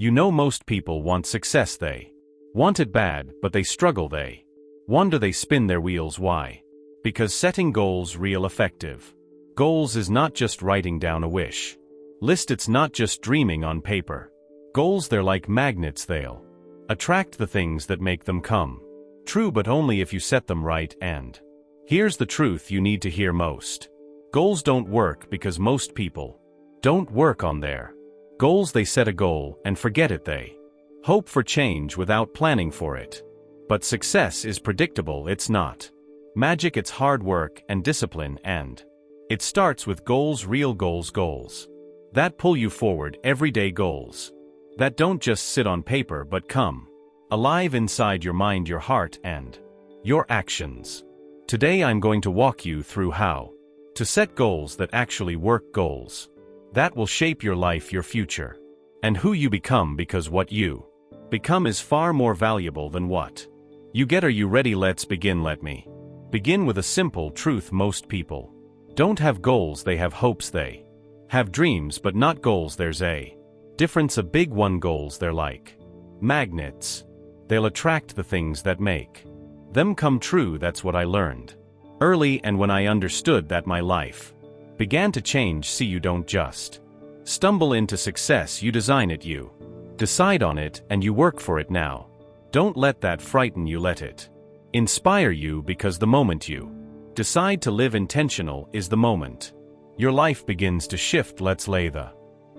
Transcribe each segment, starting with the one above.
You know most people want success, they want it bad, but they struggle, they wonder, they spin their wheels. Why? Because setting goals real effective. Goals is not just writing down a wish list, it's not just dreaming on paper. Goals, they're like magnets, they'll attract the things that make them come true, but only if you set them right. And here's the truth you need to hear most. Goals don't work because most people don't work on their goals. They set a goal and forget it. They hope for change without planning for it. But success is predictable, it's not magic, it's hard work and discipline, and it starts with goals, real goals, goals that pull you forward, everyday goals that don't just sit on paper but come alive inside your mind, your heart, and your actions. Today I'm going to walk you through how to set goals that actually work, goals that will shape your life, your future, and who you become, because what you become is far more valuable than what you get. Are you ready? Let's begin. Let me begin with a simple truth. Most people don't have goals, they have hopes. They have dreams, but not goals. There's a difference, a big one. Goals, they're like magnets. They'll attract the things that make them come true. That's what I learned early, and when I understood that, my life began to change. See, you don't just stumble into success, you design it, you decide on it, and you work for it. Now, don't let that frighten you, let it inspire you, because the moment you decide to live intentional is the moment your life begins to shift. Let's lay the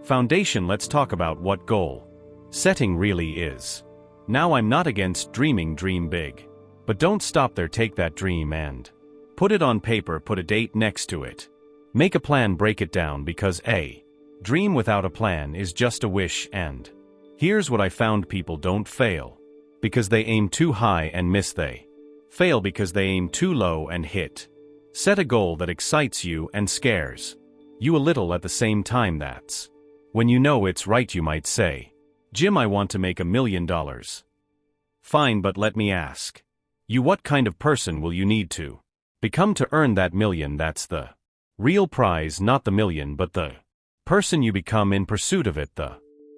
foundation. Let's talk about what goal setting really is. Now, I'm not against dreaming, dream big, but don't stop there. Take that dream and put it on paper, put a date next to it. Make a plan, break it down, because a dream without a plan is just a wish. And here's what I found: people don't fail because they aim too high and miss, they fail because they aim too low and hit. Set a goal that excites you and scares you a little at the same time. That's when you know it's right. You might say, Jim, I want to make $1 million. Fine, but let me ask you, what kind of person will you need to become to earn that million? That's the real prize, not the million, but the person you become in pursuit of it. The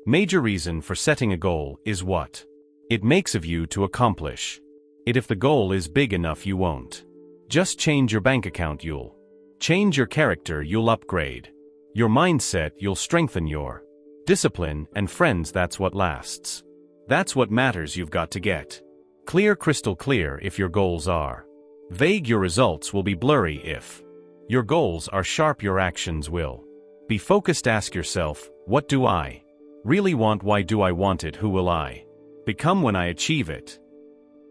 major reason for setting a goal is what it makes of you to accomplish it. If the goal is big enough, you won't just change your bank account, you'll change your character, you'll upgrade your mindset, you'll strengthen your discipline, and friends, that's what lasts. That's what matters. You've got to get clear, crystal clear. If your goals are vague, your results will be blurry. If your goals are sharp, your actions will be focused. Ask yourself, what do I really want? Why do I want it? Who will I become when I achieve it?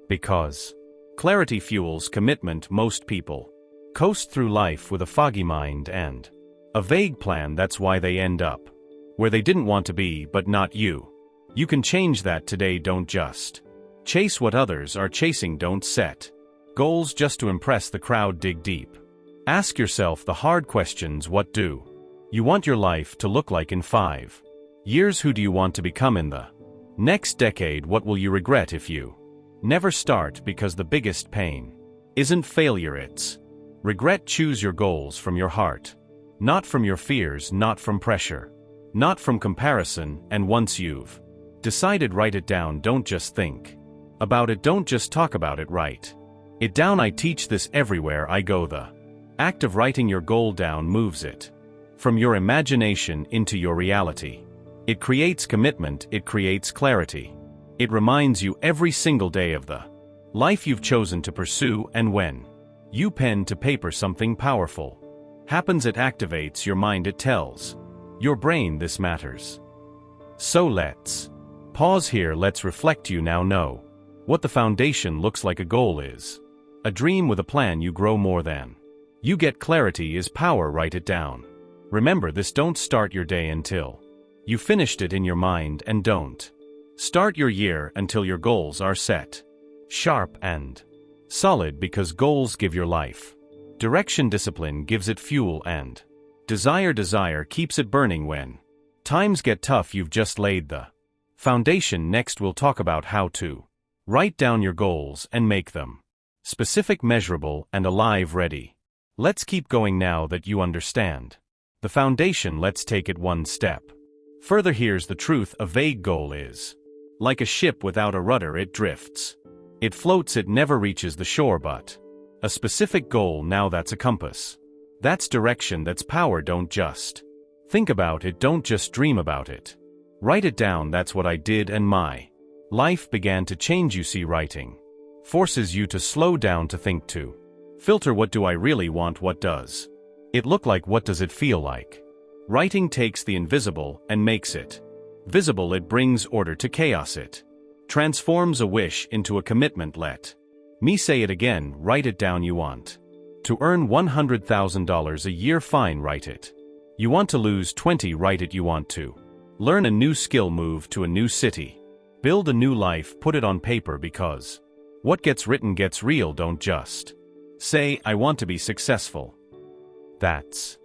Because clarity fuels commitment. Most people coast through life with a foggy mind and a vague plan. That's why they end up where they didn't want to be. But not you. You can change that today. Don't just chase what others are chasing. Don't set goals just to impress the crowd. Dig deep. Ask yourself the hard questions. What do you want your life to look like in 5 years? Who do you want to become in the next decade? What will you regret if you never start? Because the biggest pain isn't failure, it's regret. Choose your goals from your heart, not from your fears, not from pressure, not from comparison. And once you've decided, write it down. Don't just think about it, don't just talk about it, write it down. I teach this everywhere I go. The act of writing your goal down moves it from your imagination into your reality. It creates commitment, it creates clarity. It reminds you every single day of the life you've chosen to pursue, and when you pen to paper, something powerful happens. It activates your mind, it tells your brain this matters. So let's pause here, let's reflect. You now know what the foundation looks like. A goal is a dream with a plan. You grow more than you get. Clarity is power. Write it down. Remember this, don't start your day until you finished it in your mind, and don't start your year until your goals are set, sharp and solid, because goals give your life direction, discipline gives it fuel, and desire keeps it burning. When times get tough, you've just laid the foundation. Next, we'll talk about how to write down your goals and make them specific, measurable, and alive. Ready? Let's keep going. Now that you understand the foundation, let's take it one step Further, here's the truth: a vague goal is like a ship without a rudder. It drifts. It floats, it never reaches the shore. But a specific goal, now that's a compass. That's direction, that's power. Don't just think about it, don't just dream about it. Write it down. That's what I did, and my life began to change. You see, writing forces you to slow down, to think, to filter. What do I really want? What does it look like? What does it feel like? Writing takes the invisible and makes it visible. It brings order to chaos. It transforms a wish into a commitment. Let me say it again. Write it down. You want to earn $100,000 a year? Fine, write it. You want to lose 20? Write it. You want to learn a new skill? Move to a new city. Build a new life? Put it on paper, because what gets written gets real. Don't just say, I want to be successful. That's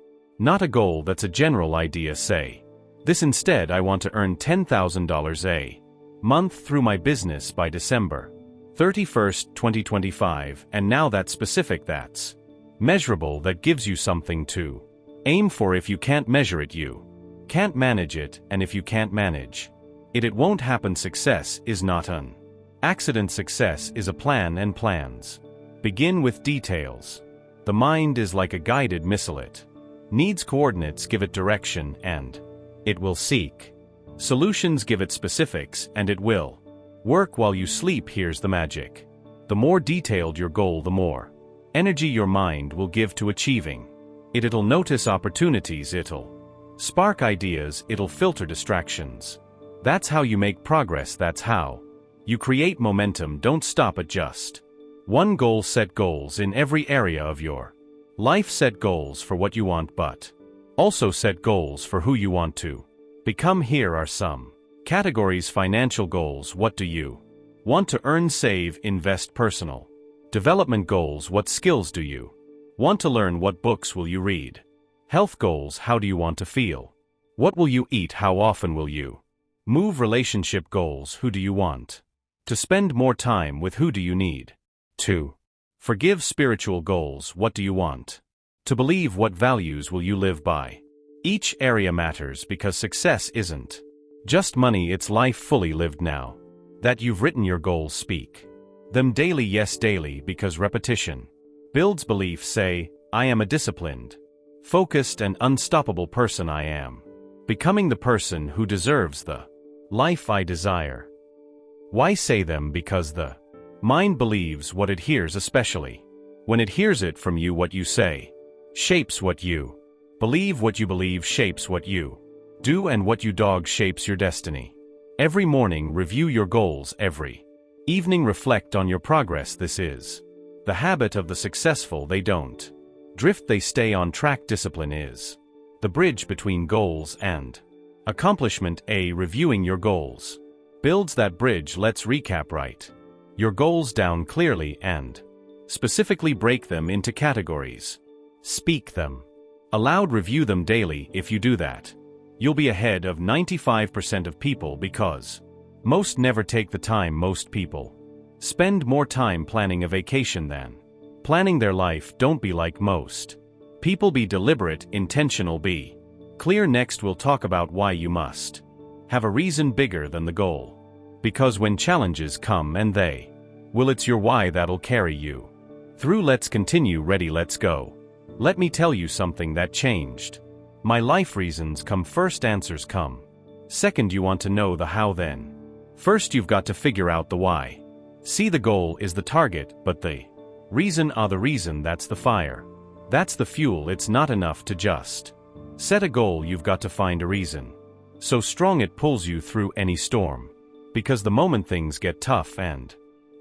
not a goal, that's a general idea. Say this instead: I want to earn $10,000 a month through my business by December 31st, 2025. And now that's specific, that's measurable, that gives you something to aim for. If you can't measure it, you can't manage it, and if you can't manage it, it won't happen. Success is not an accident. Success is a plan, and plans begin with details. The mind is like a guided missile. It needs coordinates. Give it direction, and it will seek solutions. Give it specifics, and it will work while you sleep. Here's the magic: the more detailed your goal, the more energy your mind will give to achieving it. It'll notice opportunities, it'll spark ideas, it'll filter distractions. That's how you make progress. That's how you create momentum. Don't stop at just one goal. Set goals in every area of your life. Set goals for what you want, but also set goals for who you want to become. Here are some categories: financial goals. What do you want to earn, save, invest? Personal development goals. What skills do you want to learn? What books will you read? Health goals. How do you want to feel? What will you eat? How often will you move? Relationship goals. Who do you want to spend more time with? Who do you need to forgive? Spiritual goals. What do you want to believe? What values will you live by? Each area matters, because success isn't just money, it's life fully lived. Now that you've written your goals, speak them daily. Yes, daily, because repetition builds belief. Say, I am a disciplined, focused, and unstoppable person. I am becoming the person who deserves the life I desire. Why say them? Because the mind believes what it hears, especially when it hears it from you. What you say shapes what you believe. What you believe shapes what you do, and what you dog shapes your destiny. Every morning, review your goals. Every evening, reflect on your progress. This is the habit of the successful. They don't drift, they stay on track. Discipline is the bridge between goals and accomplishment. Reviewing your goals builds that bridge. Let's recap. Write your goals down clearly and specifically. Break them into categories. Speak them aloud. Review them daily. If you do that, you'll be ahead of 95% of people, because most never take the time. Most people spend more time planning a vacation than planning their life. Don't be like most people. Be deliberate, intentional, be clear. Next, we'll talk about why you must have a reason bigger than the goal. Because when challenges come, and they will, it's your why that'll carry you through. Let's continue. Ready? Let's go. Let me tell you something that changed my life. Reasons come first, answers come second. You want to know the how, then first you've got to figure out the why. See, the goal is the target, but the reason the reason. That's the fire. That's the fuel. It's not enough to just set a goal. You've got to find a reason so strong it pulls you through any storm. Because the moment things get tough, and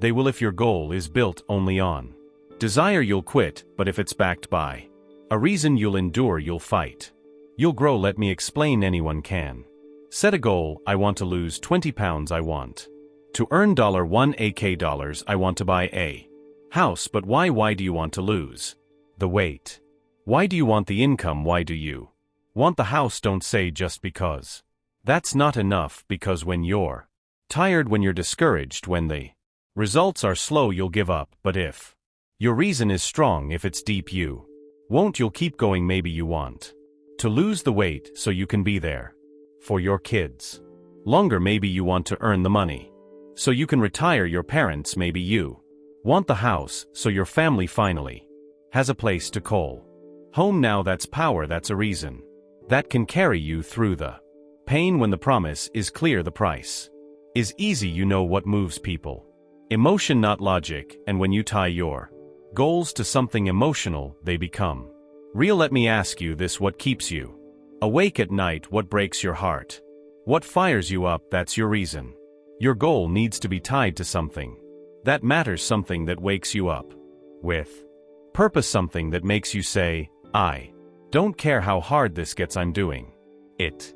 they will if your goal is built only on desire, you'll quit. But if it's backed by a reason, you'll endure, you'll fight, you'll grow. Let me explain. Anyone can set a goal. I want to lose 20 pounds. I want to earn $1,000. I want to buy a house. But why? Why do you want to lose the weight? Why do you want the income? Why do you want the house? Don't say just because. That's not enough, because when you're tired, when you're discouraged, when the results are slow, you'll give up. But if your reason is strong, if it's deep, you won't. You'll keep going. Maybe you want to lose the weight so you can be there For your kids. Longer maybe you want to earn the money. So you can retire your parents, maybe you want the house, so your family finally has a place to call home. Now that's power, that's a reason that can carry you through the pain. When the promise is clear, the price is easy. You know what moves people. Emotion, not logic, and when you tie your goals to something emotional, they become real. Let me ask you this: what keeps you awake at night? What breaks your heart? What fires you up? That's your reason. Your goal needs to be tied to something that matters, something that wakes you up with purpose, something that makes you say, I don't care how hard this gets, I'm doing it.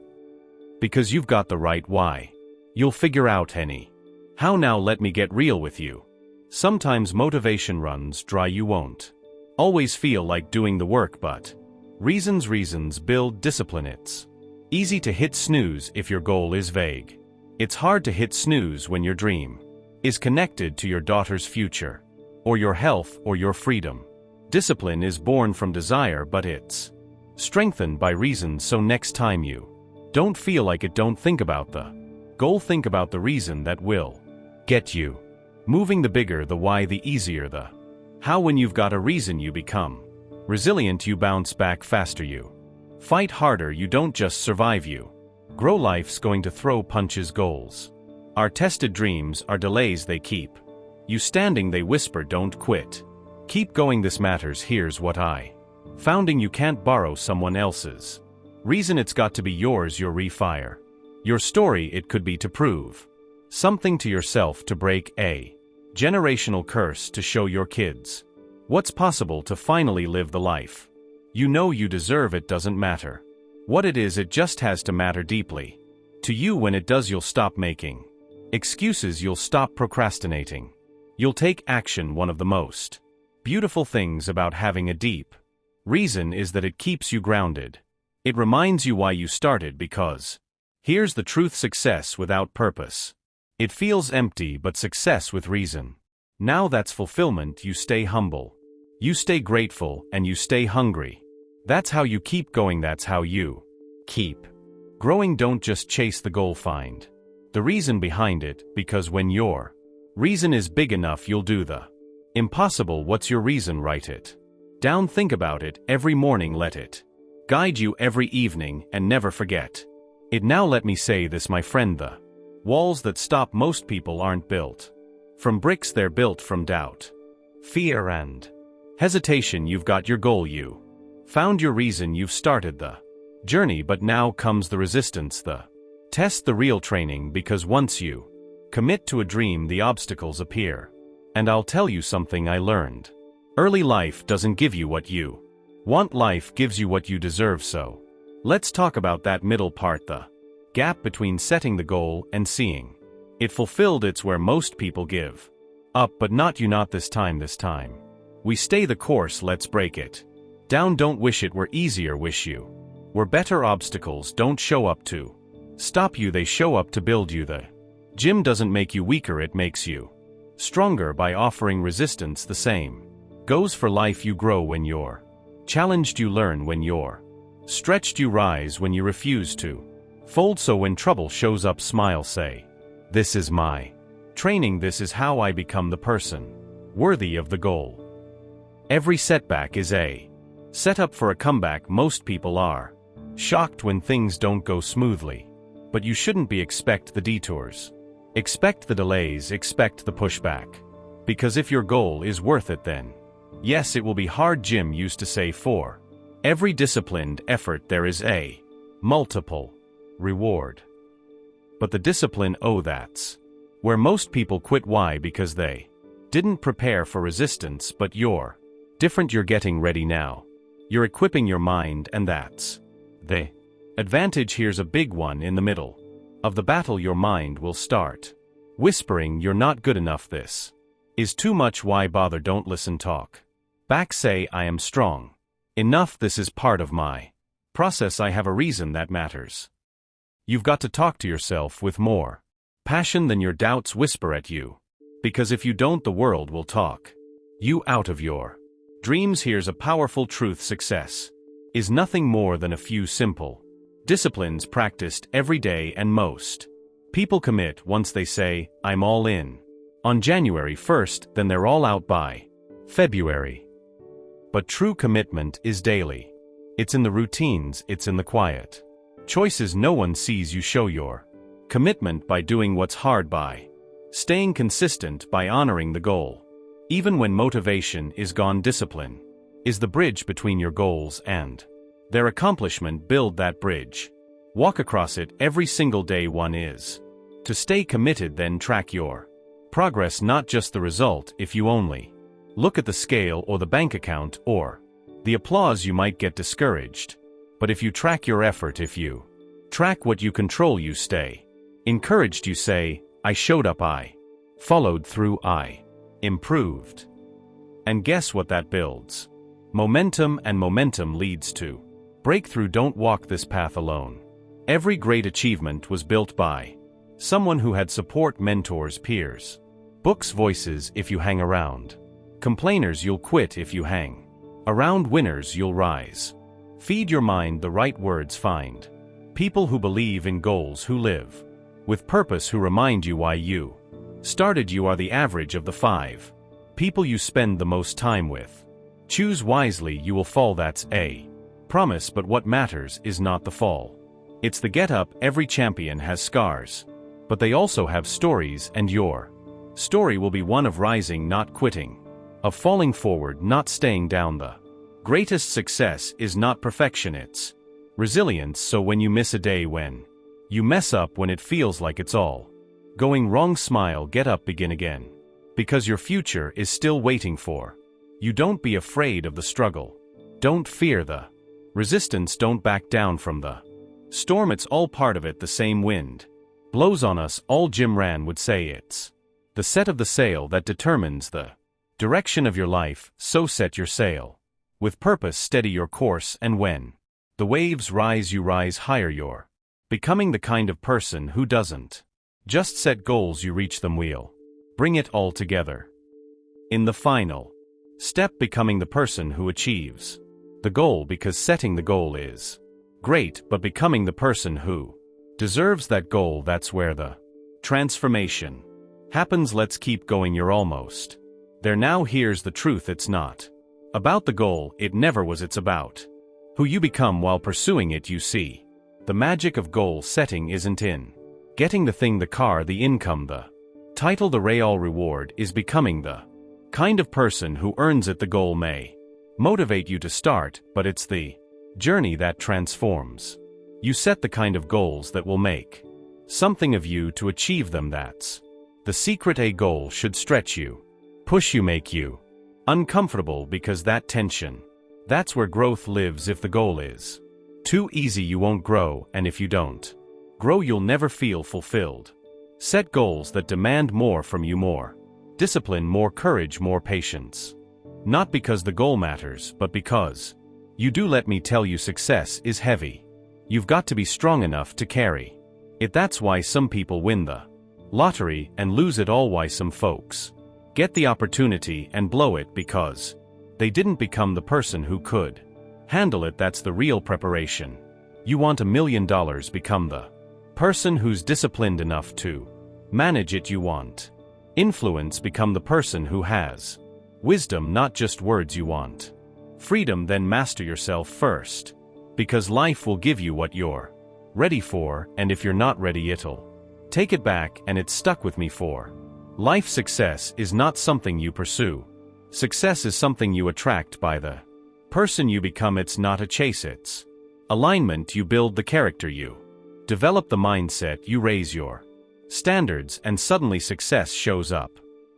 Because you've got the right why. You'll figure out any how. Now let me get real with you. Sometimes motivation runs dry. You won't always feel like doing the work, but reasons build discipline. It's easy to hit snooze if your goal is vague. It's hard to hit snooze when your dream is connected to your daughter's future, or your health, or your freedom. Discipline is born from desire, but it's strengthened by reason. So next time you don't feel like it, don't think about the goal, think about the reason that will get you moving. The bigger the why, the easier the how. When you've got a reason, you become resilient, you bounce back faster, you fight harder, you don't just survive, you grow. Life's going to throw punches. Goals are tested, dreams are delays, they keep you standing, they whisper, don't quit, keep going, this matters. Here's what I founding: you can't borrow someone else's reason, it's got to be yours. Your refire your story, it could be to prove something to yourself, to break a generational curse, to show your kids what's possible, to finally live the life you know you deserve. It doesn't matter what it is, it just has to matter deeply to you. When it does, you'll stop making excuses, you'll stop procrastinating, you'll take action. One of the most beautiful things about having a deep reason is that it keeps you grounded. It reminds you why you started, because here's the truth: success without purpose, it feels empty, but success with reason, now that's fulfillment. You stay humble, you stay grateful, and you stay hungry. That's how you keep going, that's how you keep growing. Don't just chase the goal, find the reason behind it, because when your reason is big enough, you'll do the impossible. What's your reason? Write it down, think about it every morning, let it guide you every evening, and never forget it. Now let me say this, my friend: the walls that stop most people aren't built from bricks, they're built from doubt, fear, and hesitation. You've got your goal, you found your reason, you've started the journey, but now comes the resistance, the test, the real training, because once you commit to a dream, the obstacles appear. And I'll tell you something I learned early: life doesn't give you what you want, life gives you what you deserve. So let's talk about that middle part, the gap between setting the goal and seeing it fulfilled. It's where most people give up, but not you, not this time. This time we stay the course. Let's break it down. Don't wish it were easier, wish you were better. Obstacles don't show up to stop you, they show up to build you. The gym doesn't make you weaker, it makes you stronger by offering resistance. The same goes for life. You grow when you're challenged, you learn when you're stretched, you rise when you refuse to fold. So when trouble shows up, smile, say, this is my training, this is how I become the person worthy of the goal. Every setback is a setup for a comeback. Most people are shocked when things don't go smoothly, but you shouldn't be. Expect the detours, expect the delays, expect the pushback, because if your goal is worth it, then yes, it will be hard. Jim used to say, for every disciplined effort there is a multiple reward. But the discipline, oh, that's where most people quit. Why? Because they didn't prepare for resistance. But you're different, you're getting ready now, you're equipping your mind, and that's the advantage. Here's a big one: in the middle of the battle, your mind will start whispering, you're not good enough, this is too much, why bother, don't listen, talk back, say, I am strong enough, this is part of my process, I have a reason that matters. You've got to talk to yourself with more passion than your doubts whisper at you, because if you don't, the world will talk you out of your dreams. Here's a powerful truth: success is nothing more than a few simple Disciplines practiced every day and most people commit once they say, I'm all in. On January 1st, then they're all out by February. But true commitment is daily. It's in the routines, it's in the quiet choices no one sees. You show your commitment by doing what's hard, by staying consistent, by honoring the goal. Even when motivation is gone, discipline is the bridge between your goals and their accomplishment. Build that bridge. Walk across it every single day. One is to stay committed, then track your progress, not just the result. If you only look at the scale or the bank account or the applause, you might get discouraged. But if you track your effort, if you track what you control, you stay encouraged. You say, I showed up, I followed through, I improved. And guess what that builds? Momentum, and momentum leads to breakthrough. Don't walk this path alone. Every great achievement was built by someone who had support, mentors, peers, books, voices. If you hang around complainers, you'll quit. If you hang around winners, you'll rise. Feed your mind the right words. Find people who believe in goals, who live with purpose, who remind you why you started. You are the average of the 5 people you spend the most time with. Choose wisely, you will fall. That's a promise, but what matters is not the fall. It's the get up. Every champion has scars, but they also have stories, and your story will be one of rising, not quitting, of falling forward, not staying down. The greatest success is not perfection, it's resilience. So when you miss a day, when you mess up, when it feels like it's all going wrong, smile, get up, begin again, because your future is still waiting for you. Don't be afraid of the struggle. Don't fear the resistance. Don't back down from the storm. It's all part of it. The same wind blows on us all. Jim Rohn would say it's the set of the sail that determines the direction of your life. So set your sail with purpose, steady your course, and when the waves rise, you rise higher. You're becoming the kind of person who doesn't just set goals, you reach them. We'll bring it all together in the final step, becoming the person who achieves the goal, because setting the goal is great, but becoming the person who deserves that goal, that's where the transformation happens. Let's keep going. You're almost there now. Here's the truth, it's not about the goal, it never was. It's about who you become while pursuing it. You see, the magic of goal setting isn't in getting the thing, the car, the income, the title, the real reward is becoming the kind of person who earns it. The goal may motivate you to start, but it's the journey that transforms. You set the kind of goals that will make something of you to achieve them. That's the secret. A goal should stretch you, push you, make you uncomfortable, because that tension, that's where growth lives. If the goal is too easy, you won't grow, and if you don't grow, you'll never feel fulfilled. Set goals that demand more from you, more discipline, more courage, more patience. Not because the goal matters, but because you do. Let me tell you, success is heavy. You've got to be strong enough to carry it. That's why some people win the lottery and lose it all. Why some folks get the opportunity and blow it, because they didn't become the person who could handle it. That's the real preparation. You want $1 million, become the person who's disciplined enough to manage it. You want influence, become the person who has wisdom, not just words. You want freedom, then master yourself first, because life will give you what you're ready for, and if you're not ready, it'll take it back. And it's stuck with me for life. Success is not something you pursue. Success is something you attract by the person you become. It's not a chase, it's alignment. You build the character, you develop the mindset, you raise your standards, and suddenly success shows up.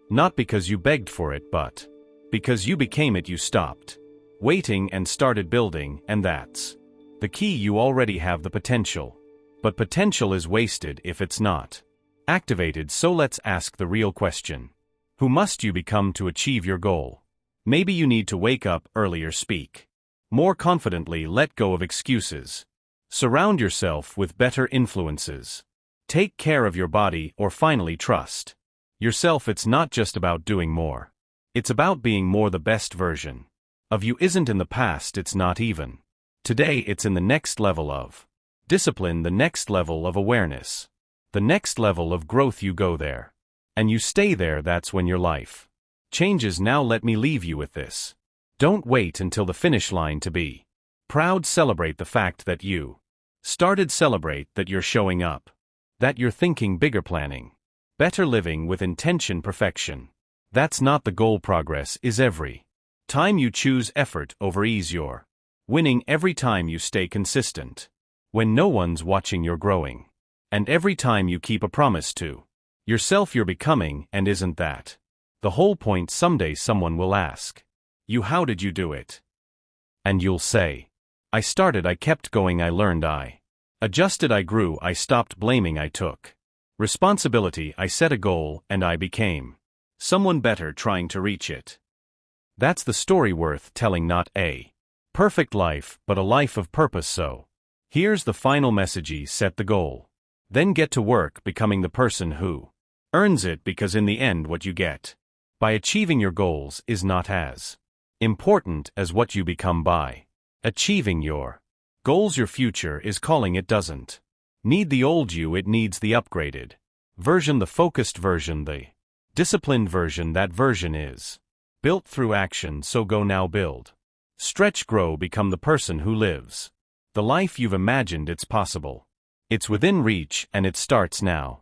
Not because you begged for it, but because you became it. You stopped waiting and started building, and that's the key. You already have the potential, but potential is wasted if it's not activated. So let's ask the real question. Who must you become to achieve your goal? Maybe you need to wake up earlier, speak more confidently, let go of excuses, surround yourself with better influences, take care of your body, or finally trust yourself. It's not just about doing more. It's about being more. The best version of you isn't in the past, it's not even today, it's in the next level of Discipline the next level of awareness. The next level of growth you go there. And you stay there, that's when your life changes. Now let me leave you with this. Don't wait until the finish line to be proud. Celebrate the fact that you started. Celebrate that you're showing up. That you're thinking bigger, planning better, living with intention. Perfection, that's not the goal. Progress is every time you choose effort over ease. You're winning every time you stay consistent. When no one's watching, you're growing. And every time you keep a promise to yourself, you're becoming. And isn't that the whole point? Someday someone will ask you, how did you do it? And you'll say, I started, I kept going, I learned, I adjusted, I grew, I stopped blaming, I took responsibility, I set a goal, and I became someone better trying to reach it. That's the story worth telling, not a perfect life, but a life of purpose. So here's the final message: set the goal. Then get to work becoming the person who earns it, because in the end what you get by achieving your goals is not as important as what you become by achieving your goals. Your future is calling. It doesn't need the old you, it needs the upgraded version, the focused version, the disciplined version. That version is built through action. So go now, build, stretch, grow, become the person who lives the life you've imagined. It's possible. It's within reach, and it starts now.